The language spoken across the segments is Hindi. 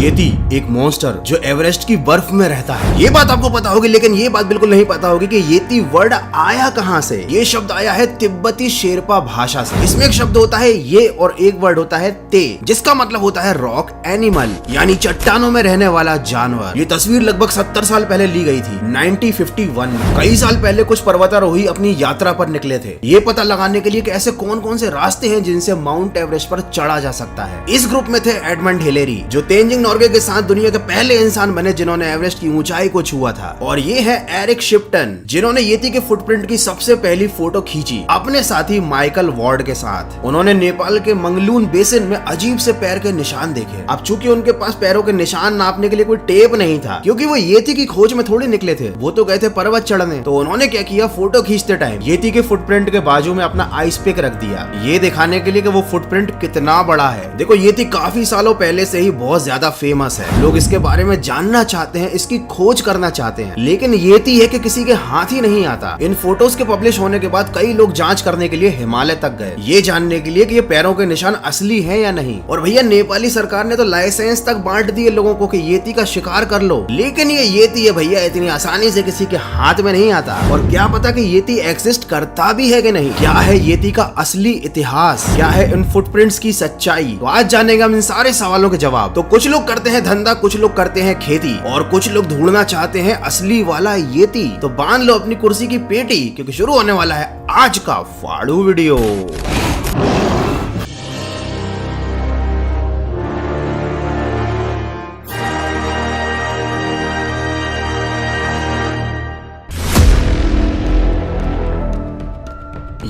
येती एक मॉन्स्टर जो एवरेस्ट की बर्फ में रहता है। ये बात आपको पता होगी, लेकिन ये बात बिल्कुल नहीं पता होगी कि येती वर्ड आया कहाँ से। ये शब्द आया है तिब्बती शेरपा भाषा से। इसमें एक शब्द होता है ये और एक वर्ड होता है ते, जिसका मतलब होता है रॉक एनिमल, यानी चट्टानों में रहने वाला जानवर। ये तस्वीर लगभग 70 साल पहले ली गई थी, 1951 में। कई साल पहले कुछ पर्वतारोही अपनी यात्रा पर निकले थे, ये पता लगाने के लिए कि ऐसे कौन कौन से रास्ते हैं जिनसे माउंट एवरेस्ट पर चढ़ा जा सकता है। इस ग्रुप में थे एडमंड हिलेरी, जो तेंजिंग नॉर्गे के साथ दुनिया के पहले इंसान बने जिन्होंने एवरेस्ट की ऊंचाई को छुआ था। और ये है एरिक शिप्टन, जिन्होंने येती के फुटप्रिंट की सबसे पहली फोटो खींची अपने साथी माइकल वार्ड के साथ। उन्होंने नेपाल के मंगलून बेसिन में अजीब से पैर के निशान देखे। अब चूंकि उनके पास पैरों के निशान नापने के लिए कोई टेप नहीं था, क्योंकि वो येती की खोज में थोड़े निकले थे, वो तो गए थे पर्वत चढ़ने। तो उन्होंने क्या किया, फोटो खींचते टाइम येती के फुटप्रिंट के बाजू में अपना आइस पिक रख दिया, ये दिखाने के लिए कि वो फुटप्रिंट कितना बड़ा है। देखो, येती काफी सालों पहले से ही बहुत ज्यादा फेमस है, लोग इसके बारे में जानना चाहते हैं, इसकी खोज करना चाहते हैं, लेकिन येती है कि किसी के हाथ ही नहीं आता। इन फोटोज के पब्लिश होने के बाद कई लोग जांच करने के लिए हिमालय तक गए, ये जानने के लिए कि ये पैरों के निशान असली हैं या नहीं। और भैया, नेपाली सरकार ने तो लाइसेंस तक बांट दिए लोगों को कि येती का शिकार कर लो, लेकिन ये येती है भैया, इतनी आसानी से किसी के हाथ में नहीं आता। और क्या पता कि येती एग्जिस्ट करता भी है कि नहीं। क्या है येती का असली इतिहास, क्या है इन फुटप्रिंट्स की सच्चाई, तो आज जानेंगे हम इन सारे सवालों के जवाब। तो कुछ लोग करते हैं धंधा, कुछ लोग करते हैं खेती, और कुछ लोग ढूंढना चाहते हैं असली वाला येती। तो बांध लो अपनी कुर्सी की पेटी, क्योंकि शुरू होने वाला है आज का फाड़ू वीडियो।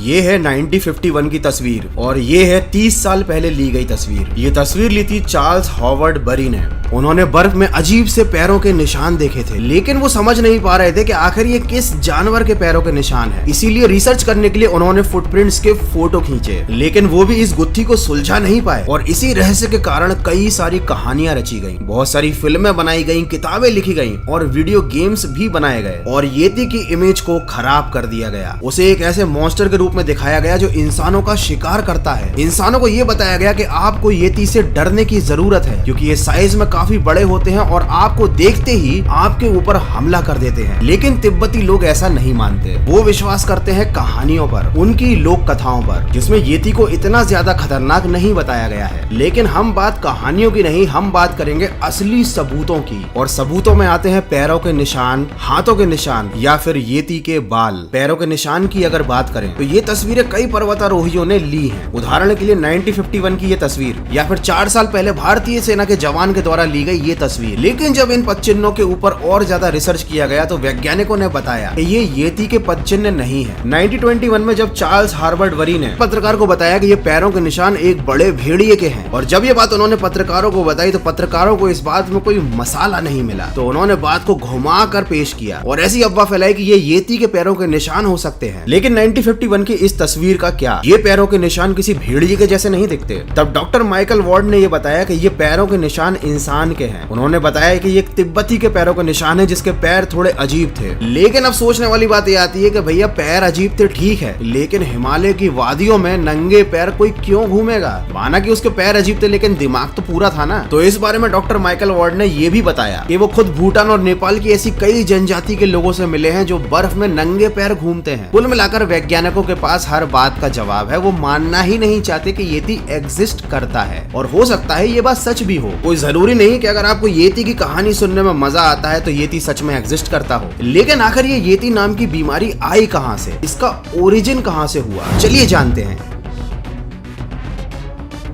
ये है 1951 की तस्वीर और ये है 30 साल पहले ली गई तस्वीर। ये तस्वीर ली थी चार्ल्स हॉवर्ड बरी ने। उन्होंने बर्फ में अजीब से पैरों के निशान देखे थे, लेकिन वो समझ नहीं पा रहे थे कि आखिर ये किस जानवर के पैरों के निशान है। इसीलिए रिसर्च करने के लिए उन्होंने फुटप्रिंट्स के फोटो खींचे, लेकिन वो भी इस गुत्थी को सुलझा नहीं पाए। और इसी रहस्य के कारण कई सारी कहानियां रची गई, बहुत सारी फिल्में बनाई गई, किताबें लिखी गई और वीडियो गेम्स भी बनाए गए। और येती की इमेज को खराब कर दिया गया, उसे एक ऐसे मॉन्स्टर के रूप में दिखाया गया जो इंसानों का शिकार करता है। इंसानों को ये बताया गया कि आपको येती से डरने की जरूरत है, क्योंकि ये साइज में काफी बड़े होते हैं और आपको देखते ही आपके ऊपर हमला कर देते हैं। लेकिन तिब्बती लोग ऐसा नहीं मानते, वो विश्वास करते हैं कहानियों पर, उनकी लोक कथाओं पर, जिसमें येती को इतना ज्यादा खतरनाक नहीं बताया गया है। लेकिन हम बात कहानियों की नहीं, हम बात करेंगे असली सबूतों की। और सबूतों में आते हैं पैरों के निशान, हाथों के निशान या फिर येती के बाल। पैरों के निशान की अगर बात करें तो ये तस्वीरें कई पर्वतारोहियों ने ली हैं। उदाहरण के लिए 1951 की ये तस्वीर, या फिर 4 साल पहले भारतीय सेना के जवान के द्वारा ली गई ये तस्वीर। लेकिन जब इन पदचिन्हों के ऊपर और ज्यादा रिसर्च किया गया तो वैज्ञानिकों ने बताया कि ये येती के पदचिन्ह नहीं है। 1921 में जब चार्ल्स हॉवर्ड बरी ने पत्रकार को बताया कि ये पैरों के निशान एक बड़े भेड़िए के हैं, और जब ये बात उन्होंने पत्रकारों को बताई तो पत्रकारों को इस बात में कोई मसाला नहीं मिला, तो उन्होंने बात को घुमा कर पेश किया और ऐसी अफवाह फैलाई कि ये येती के पैरों के निशान हो सकते हैं। लेकिन 1951 की इस तस्वीर का क्या, ये पैरों के निशान किसी भेड़िए के जैसे नहीं दिखते। तब डॉक्टर माइकल वार्ड ने ये बताया कि ये पैरों के निशान इंसान के हैं। उन्होंने बताया कि ये एक तिब्बती के पैरों के निशान है जिसके पैर थोड़े अजीब थे। लेकिन अब सोचने वाली बात ये आती है कि भैया, पैर अजीब थे ठीक है, लेकिन हिमालय की वादियों में नंगे पैर कोई क्यों घूमेगा। माना कि उसके पैर अजीब थे, लेकिन दिमाग तो पूरा था ना। तो इस बारे में डॉक्टर माइकल वार्ड ने ये भी बताया कि वो खुद भूटान और नेपाल की ऐसी कई जनजाति के लोगों से मिले हैं जो बर्फ में नंगे पैर घूमते हैं। कुल मिलाकर वैज्ञानिकों के पास हर बात का जवाब है, वो मानना ही नहीं चाहते कि येती एग्जिस्ट करता है। और हो सकता है ये बात सच भी हो, कोई जरूरी नहीं कि अगर आपको येती की कहानी सुनने में मजा आता है तो येती सच में एग्जिस्ट करता हो। लेकिन आखिर ये येती नाम की बीमारी आई कहां से, इसका ओरिजिन कहां से हुआ, चलिए जानते हैं।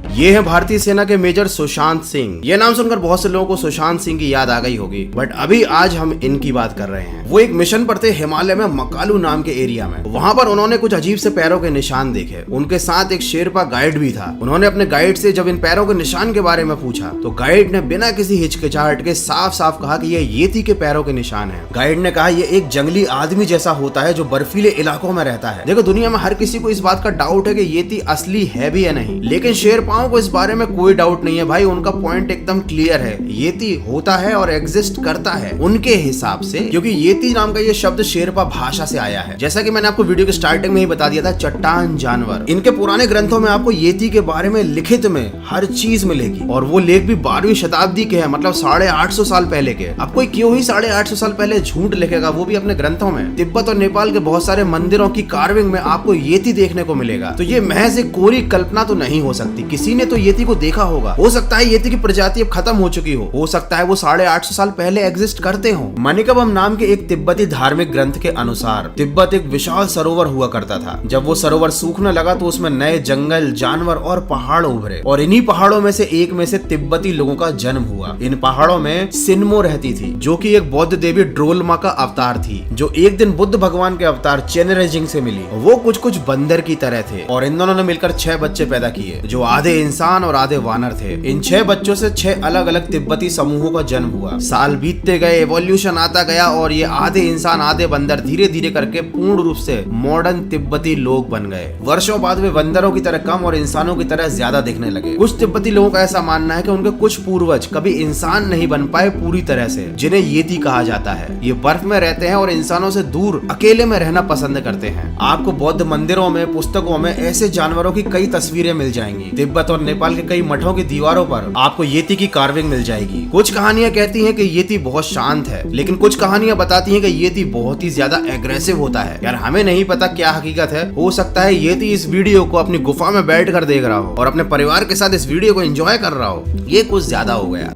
ये है भारतीय सेना के मेजर सुशांत सिंह। ये नाम सुनकर बहुत से लोगों को सुशांत सिंह की याद आ गई होगी, बट अभी आज हम इनकी बात कर रहे हैं। वो एक मिशन पर थे हिमालय में मकालू नाम के एरिया में। वहां पर उन्होंने कुछ अजीब से पैरों के निशान देखे। उनके साथ एक शेरपा गाइड भी था। उन्होंने अपने गाइड से जब इन पैरों के निशान के बारे में पूछा तो गाइड ने बिना किसी हिचकिचाहट के साफ साफ कहा कि ये येती के पैरों के निशान है। गाइड ने कहा ये एक जंगली आदमी जैसा होता है जो बर्फीले इलाकों में रहता है। देखो, दुनिया में हर किसी को इस बात का डाउट है कि येती असली है भी या नहीं, लेकिन शेरपाओं इंसानों को इस बारे में कोई डाउट नहीं है भाई, उनका पॉइंट एकदम क्लियर है। येती होता है और एग्जिस्ट करता है उनके हिसाब से, क्योंकि येती नाम का ये शब्द शेरपा भाषा से आया है। जैसा कि मैंने आपको वीडियो के स्टार्टिंग में ही बता दिया था, चट्टान जानवर। इनके पुराने ग्रंथों में आपको येती के बारे में लिखित में हर चीज मिलेगी, और वो लेख भी 12वीं शताब्दी के हैं, मतलब 850 साल पहले के। अब कोई क्यों ही 850 साल पहले झूठ लिखेगा, वो भी अपने ग्रंथों में। तिब्बत और नेपाल के बहुत सारे मंदिरों की कार्विंग में आपको येती देखने को मिलेगा। तो ये महज एक कोरी कल्पना तो नहीं हो सकती, किसी ने तो येती को देखा होगा। हो सकता है येती की प्रजाति अब खत्म हो चुकी हो सकता है वो 850 साल पहले एग्जिस्ट करते हो। मणिकबम नाम के एक तिब्बती धार्मिक ग्रंथ के अनुसार तिब्बत एक विशाल सरोवर हुआ करता था। जब वो सरोवर सूखने लगा तो उसमें नए जंगल, जानवर और पहाड़ उभरे, और इन्हीं पहाड़ों में से एक में से तिब्बती लोगों का जन्म हुआ। इन पहाड़ों में सिन्मो रहती थी, जो कि एक बौद्ध देवी ड्रोलमा का अवतार थी, जो एक दिन बुद्ध भगवान के अवतार चेनरेजिंग से मिली। वो कुछ बंदर की तरह थे, और इन दोनों ने मिलकर 6 बच्चे पैदा किए, जो आधे इंसान और आधे वानर थे। इन 6 बच्चों से 6 अलग अलग तिब्बती समूहों का जन्म हुआ। साल बीतते गए, एवोल्यूशन आता गया, और ये आधे इंसान आधे बंदर धीरे धीरे करके पूर्ण रूप से मॉडर्न तिब्बती लोग बन गए। वर्षों बाद वे बंदरों की तरह कम और इंसानों की तरह ज्यादा दिखने लगे। कुछ तिब्बती लोगों का ऐसा मानना है कि उनके कुछ पूर्वज कभी इंसान नहीं बन पाए पूरी तरह से, जिन्हें येती कहा जाता है। ये बर्फ में रहते हैं और इंसानों से दूर अकेले में रहना पसंद करते हैं। आपको बौद्ध मंदिरों में, पुस्तकों में ऐसे जानवरों की कई तस्वीरें मिल जाएंगी। तिब्बत और नेपाल के कई मठों की दीवारों पर आपको येती की कार्विंग मिल जाएगी। कुछ कहानियां कहती हैं कि येती बहुत शांत है, लेकिन कुछ कहानियां बताती हैं कि येती बहुत ही ज्यादा एग्रेसिव होता है। यार हमें नहीं पता क्या हकीकत है, हो सकता है येती इस वीडियो को अपनी गुफा में बैठ कर देख रहा हो और अपने परिवार के साथ इस वीडियो को एंजॉय कर रहा हो। ये कुछ ज्यादा हो गया।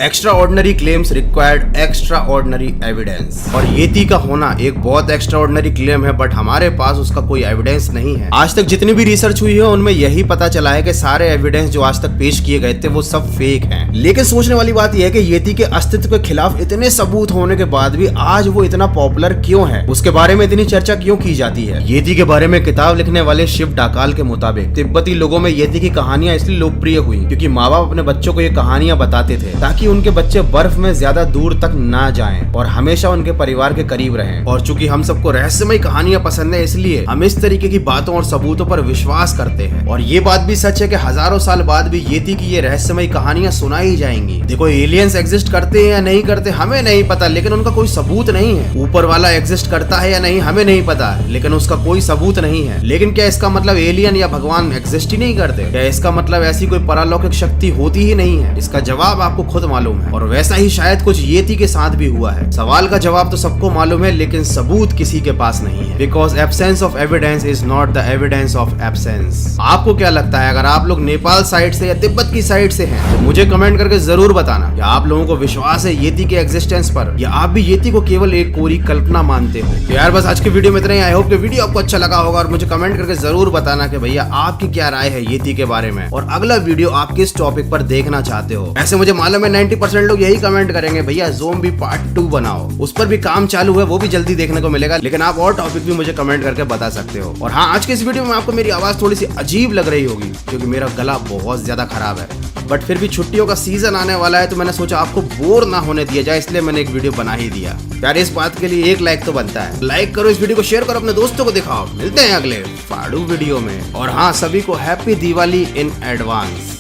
Extra ordinary claims required extra ordinary evidence. और येती का होना एक बहुत एक्स्ट्रा ऑर्डिनरी क्लेम है, बट हमारे पास उसका कोई एविडेंस नहीं है। आज तक जितनी भी रिसर्च हुई है उनमें यही पता चला है कि सारे एविडेंस जो आज तक पेश किए गए थे वो सब फेक हैं। लेकिन सोचने वाली बात यह है कि येती के अस्तित्व के खिलाफ इतने सबूत होने के बाद भी आज वो इतना पॉपुलर क्यों है, उसके बारे में इतनी चर्चा क्यों की जाती है। येती के बारे में किताब लिखने वाले शिव डाकाल के मुताबिक तिब्बती लोगों में येती की कहानियां इसलिए लोकप्रिय हुई क्योंकि माँ बाप अपने बच्चों को ये कहानियां बताते थे ताकि उनके बच्चे बर्फ में ज्यादा दूर तक ना जाएं और हमेशा उनके परिवार के करीब रहें। और चूंकि हम सबको रहस्यमय कहानियां पसंद है, इसलिए हम इस तरीके की बातों और सबूतों पर विश्वास करते हैं। और ये बात भी सच है कि हजारों साल बाद भी येती की ये रहस्यमय कहानियां सुनाई जाएंगी। देखो, एलियंस एग्जिस्ट करते हैं या नहीं करते हमें नहीं पता, लेकिन उनका कोई सबूत नहीं है। ऊपर वाला एग्जिस्ट करता है या नहीं हमें नहीं पता, लेकिन उसका कोई सबूत नहीं है। लेकिन क्या इसका मतलब एलियन या भगवान एग्जिस्ट ही नहीं करते? क्या इसका मतलब ऐसी कोई परालौकिक शक्ति होती ही नहीं है? इसका जवाब आपको खुद मालूम है, और वैसा ही शायद कुछ येती के साथ भी हुआ है। सवाल का जवाब तो सबको मालूम है, लेकिन सबूत किसी के पास नहीं है। Because absence of evidence is not the evidence of absence. आपको क्या लगता है, अगर आप लोग नेपाल साइड से या तिब्बत की साइड से हैं तो मुझे कमेंट करके जरूर बताना। या आप लोगों को विश्वास है येती के एग्जिस्टेंस पर, या आप भी येती को केवल एक कोरी कल्पना मानते हो? तो यार बस आज की वीडियो में इतना ही। आई होप कि वीडियो आपको अच्छा लगा होगा, और मुझे कमेंट करके जरूर बताना कि भैया आपकी क्या राय है येती के बारे में, और अगला वीडियो आप किस टॉपिक पर देखना चाहते हो। ऐसे मुझे मालूम है 90% लोग यही कमेंट करेंगे भैया ज़ोंबी पार्ट 2 बनाओ। उस पर भी काम चालू है, वो भी जल्दी देखने को मिलेगा, लेकिन आप और टॉपिक भी मुझे कमेंट करके बता सकते हो। और हाँ, आज के इस वीडियो में आपको मेरी आवाज थोड़ी सी अजीब लग रही होगी क्योंकि मेरा गला बहुत ज्यादा खराब है, बट फिर भी छुट्टियों का सीजन आने वाला है तो मैंने सोचा आपको बोर ना होने दिया जाए, इसलिए मैंने एक वीडियो बना ही दिया। यार इस बात के लिए एक लाइक तो बनता है। लाइक करो, इस वीडियो को शेयर करो, अपने दोस्तों को दिखाओ। मिलते हैं अगले फाड़ू वीडियो में। और हाँ, सभी को हैप्पी दिवाली इन एडवांस।